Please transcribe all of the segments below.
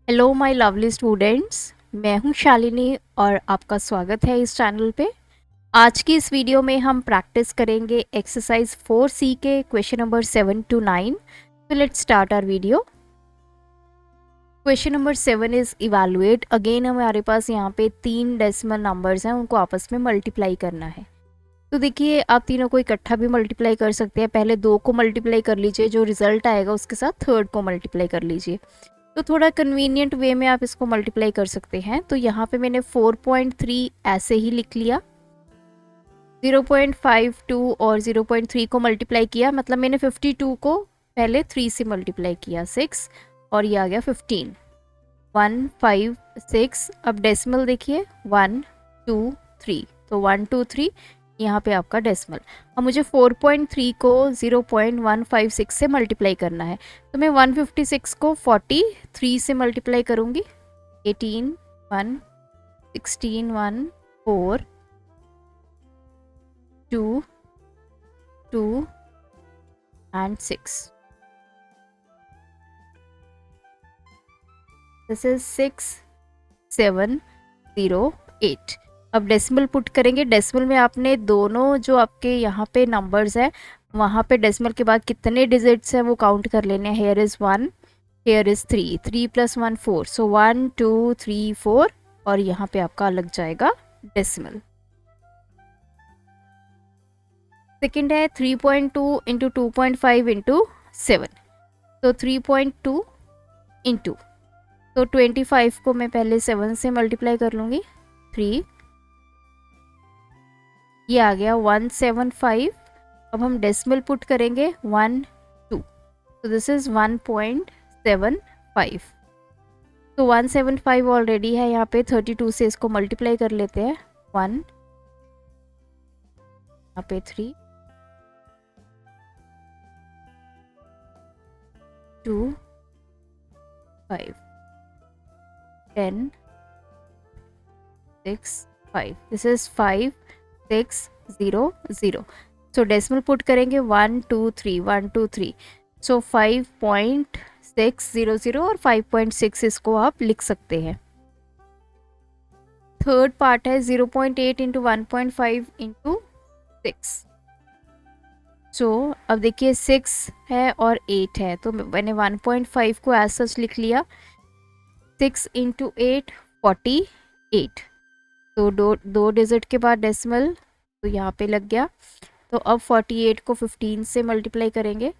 Hello my lovely students. मैं हूं शालिनी और आपका स्वागत है इस चैनल पे। आज की इस वीडियो में हम प्रैक्टिस करेंगे एक्सरसाइज 4C के क्वेश्चन नंबर 7 to 9। तो let's start our video. Question number 7 is evaluate. Again हमारे पास यहाँ पे 3 डेसिमल नंबर्स हैं, उनको आपस में मल्टीप्लाई करना है। तो देखिए, आप तीनों को इकट्ठा भी मल्टीप्लाई कर सकते हैं। पहले 2 को मल्टीप्लाई कर लीजिए, जो रिजल्ट आएगा उसके साथ 3rd को मल्टीप्लाई कर लीजिए। तो थोड़ा कन्वीनियंट वे में आप इसको मल्टीप्लाई कर सकते हैं। तो यहाँ पे मैंने 4.3 ऐसे ही लिख लिया, 0.52 और 0.3 को मल्टीप्लाई किया, मतलब मैंने 52 को पहले 3 से मल्टीप्लाई किया, 6, और ये आ गया 15, 1 5 6। अब डेसिमल देखिए 1 2 3, तो 1 2 3 यहाँ पे आपका डेसिमल। अब मुझे 4.3 को 0.156 से मल्टीप्लाई करना है, तो मैं 156 को 43 से मल्टीप्लाई करूँगी। 18 1 16 1 4 2 2 and 6। This is 6 7 0 8। अब डेसिमल पुट करेंगे। डेसिमल में आपने दोनों जो आपके यहाँ पे नंबर्स हैं, वहाँ पे डेसिमल के बाद कितने डिजिट्स हैं वो काउंट कर लेने हैं। हेयर इज़ 1, हेयर इज़ 3, 3 + 1 4, सो 1 2 3 4, और यहाँ पे आपका लग जाएगा डेसिमल। सेकेंड है 3.2 इंटू 2.5 इंटू 7, तो 3.2 इंटू, तो 25 को मैं पहले 7 से मल्टीप्लाई कर लूँगी, 3, ये आ गया 175। अब हम डेसिमल पुट करेंगे 1 2, तो दिस इज 1.75। तो 175 ऑलरेडी है यहाँ पे, 32 से इसको मल्टीप्लाई कर लेते हैं। 1, यहाँ पे 3, 2 5 10 6 5, this is 5 6 0 0। So decimal put करेंगे 1 2 3 1 2 3, सो 5.600 और 5.6 इसको आप लिख सकते हैं। थर्ड पार्ट है 0.8 इंटू 1.5 इंटू 6। सो अब देखिए 6 है और 8 है, तो मैंने 1.5 को एज सच लिख लिया। 6 इंटू 8 48, तो दो डिजिट के बाद डेसिमल, तो यहाँ पे लग गया। तो अब 48 को 15 से मल्टीप्लाई करेंगे।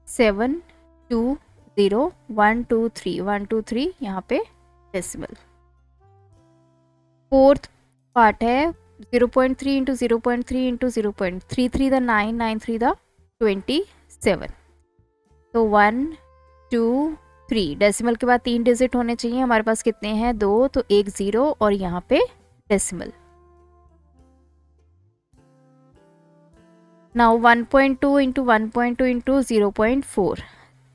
सेवन 2 0 1 2 3 1 2 3, यहाँ पे डेसिमल। फोर्थ पार्ट है 0.3 इंटू 0.3 इंटू 0.33 द 9 9 3 द 27, तो 1 2 3, डेसिमल के बाद 3 डिजिट होने चाहिए। हमारे पास कितने हैं? 2, तो एक 0 और यहाँ पे डेसिमल। नाउ 1.2 इंटू 1.2 इंटू 0.4,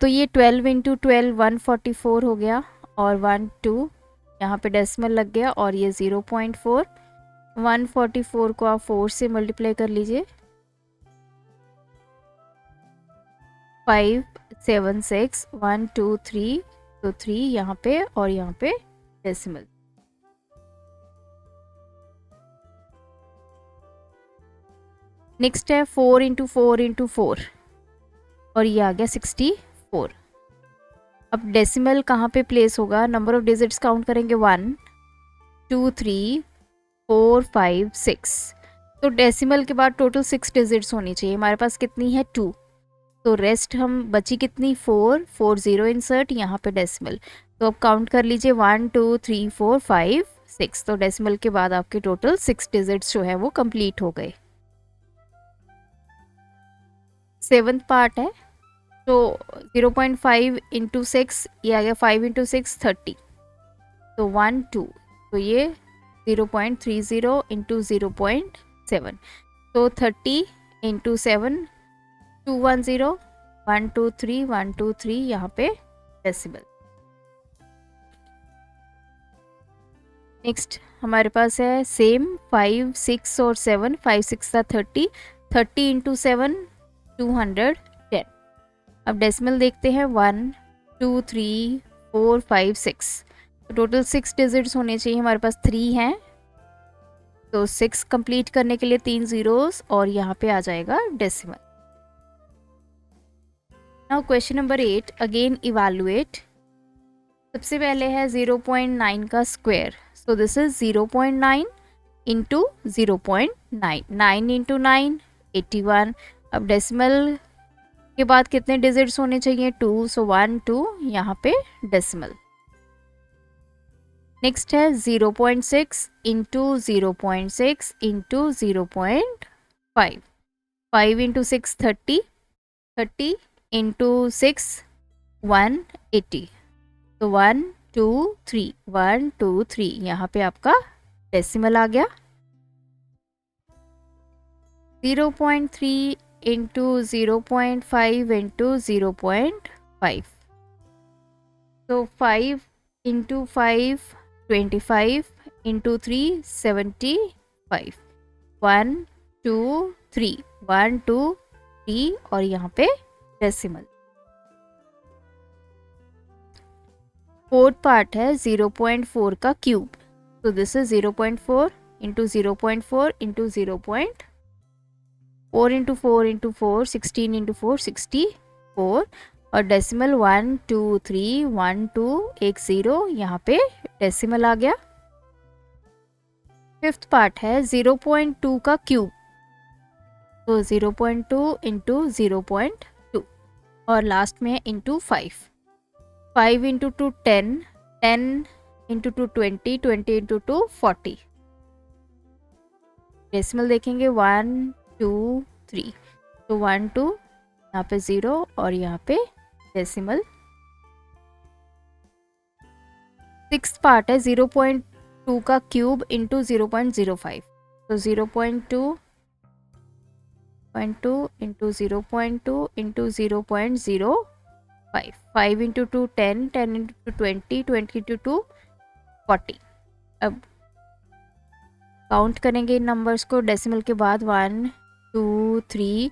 तो ये 12 इंटू 12 144 हो गया, और 1 2 यहाँ पे डेसिमल लग गया, और ये 0.4। 144 को आप 4 से मल्टीप्लाई कर लीजिए। 5 7 6 1 2 3, तो 3 यहाँ पे और यहाँ पे डेसिमल। नेक्स्ट है 4 इंटू 4 इंटू 4, और ये आ गया 64। अब डेसिमल कहाँ पे प्लेस होगा? नंबर ऑफ डिजिट्स काउंट करेंगे 1 2 3 4 5 6, तो डेसिमल के बाद टोटल 6 डिजिट्स होनी चाहिए। हमारे पास कितनी है? 2, तो रेस्ट हम बची कितनी? 4 4 0 इंसर्ट, यहाँ पे डेसिमल। तो अब काउंट कर लीजिए 1 2 3 4 5 6, तो डेसिमल के बाद आपके टोटल 6 डिजिट्स जो है वो कंप्लीट हो गए। सेवंथ पार्ट है, तो 0.5 इंटू 6, ये आ गया 5 इंटू 6 30, तो 1 2, तो ये 0.30 इंटू 0.7, तो 30 इंटू 7 210 1 2 3 1 2 3, यहाँ पे डेसिमल। नेक्स्ट हमारे पास है सेम 5, 6 और 7, 5, 6 30, 30 इंटू 7 210। अब डेसिमल देखते हैं 1, 2, 3, 4, 5, 6, तो टोटल 6 डिजिट्स होने चाहिए, हमारे पास 3 हैं, तो 6 कंप्लीट करने के लिए 3 जीरोस और यहाँ पे आ जाएगा decimal. Now question number 8, again evaluate. सबसे पहले है 0.9 का square, so this is 0.9 into 0.9, 9 into 9 81। अब डेसिमल के बाद कितने डिजिट्स होने चाहिए? 2, सो 1 2 यहाँ पे डेसिमल। नेक्स्ट है 0.6 इंटू 0.6 इंटू 0.5, 5 इंटू 6 30, 30 इंटू 6 180, तो 1 2 3, 1 2 3 यहाँ पे आपका डेसिमल आ गया। 0.3 इंटू 0.5 इंटू 0.5, तो 5 इंटू 5 25 इंटू 3 75, 1 2 3, 1 2 3 और यहाँ पे डेसिमल। फोर्थ पार्ट है 0.4 का क्यूब, तो this is 0.4 into 0.4 into 0.4 into 4 into 4 16 into 4 64 और डेसिमल 1 2 3 1 2 1 0 यहाँ पे डेसिमल आ गया। फिफ्थ पार्ट है 0.2 का क्यूब, तो 0.2 इंटू 0.2 और लास्ट में है into 5, 5 into 2 10, 10 into 2 20, 20 into 2 40। Decimal देखेंगे 1 2 3, तो 1 2 यहाँ पे 0 और यहाँ पे डेसिमल। सिक्स्थ पार्ट है 0.2 का क्यूब इंटू 0.05, तो 0.2 into 0.2 into 0.05, 5 into 2 10, 10 into 20, 20 into 2 40। अब काउंट करेंगे इन नंबर्स को डेसिमल के बाद 1 2 3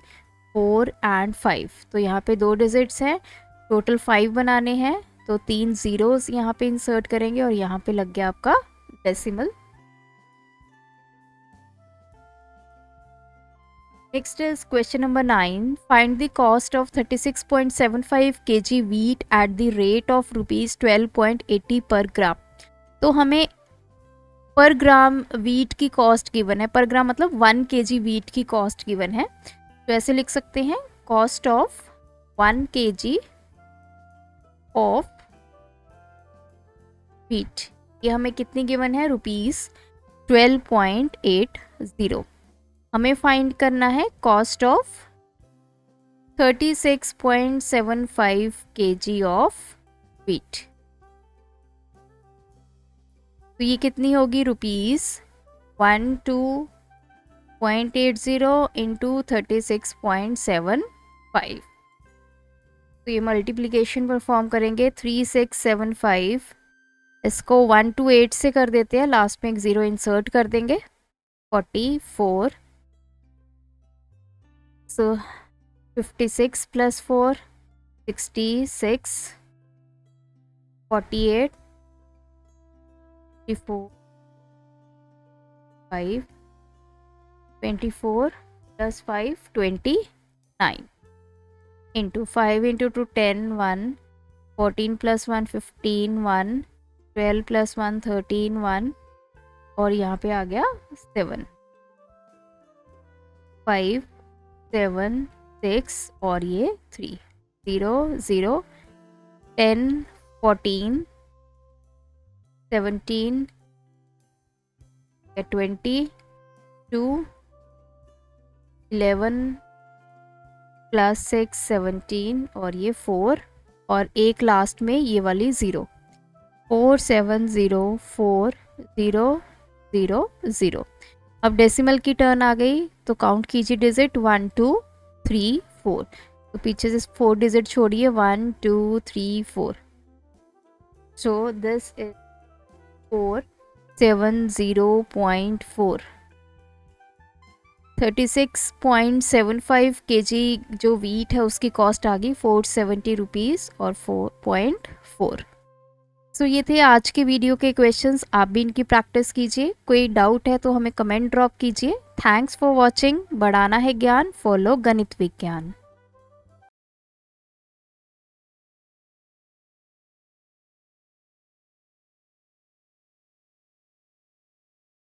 4 एंड 5, तो यहाँ पे 2 डिजिट्स हैं, टोटल 5 बनाने हैं, तो 3 जीरोस यहाँ पे इंसर्ट करेंगे और यहाँ पे लग गया आपका decimal. Next is question number 9. Find the cost of 36.75 kg wheat at the rate of rupees 12.80 per gram. तो हमें पर ग्राम वीट की कॉस्ट गिवन है, पर ग्राम मतलब 1 kg वीट की कॉस्ट गिवन है, तो ऐसे लिख सकते हैं cost of 1 kg of wheat, ये हमें कितनी गिवन है? रुपीज 12.80। हमें फाइंड करना है cost of 36.75 kg of wheat, तो ये कितनी होगी? रुपीज 12.80 इंटू 36.75, तो ये मल्टीप्लिकेशन परफॉर्म करेंगे 3675, इसको 1 to 8 से कर देते हैं, लास्ट में एक 0 इंसर्ट कर देंगे, 44, so 56 plus 4 66, 48, 54, 5, 24 plus 5 29 into 5 into 2 10 1, 14 plus 1 15 1, 12 plus 1 13 1 और यहाँ पे आ गया 7, 5 7 6 और ये 3, 0 0 10 14 17 20 2 11 प्लस 6 17 और ये 4 और एक लास्ट में ये वाली 0, 4 7 0 4 0 0 0। अब डेसिमल की टर्न आ गई, तो काउंट कीजिए डिजिट 1 2 3 4, तो पीछे से 4 डिजिट छोड़िए 1 2 3 4, सो दिस इज 4 70.4। 36.75 kg जो वीट है उसकी कॉस्ट आ गई 470 रुपीज़ और 4.4। सो ये थे आज के वीडियो के क्वेश्चंस। आप भी इनकी प्रैक्टिस कीजिए। कोई डाउट है तो हमें कमेंट ड्रॉप कीजिए। Thanks for watching. बढ़ाना है ज्ञान, फॉलो गणित विज्ञान।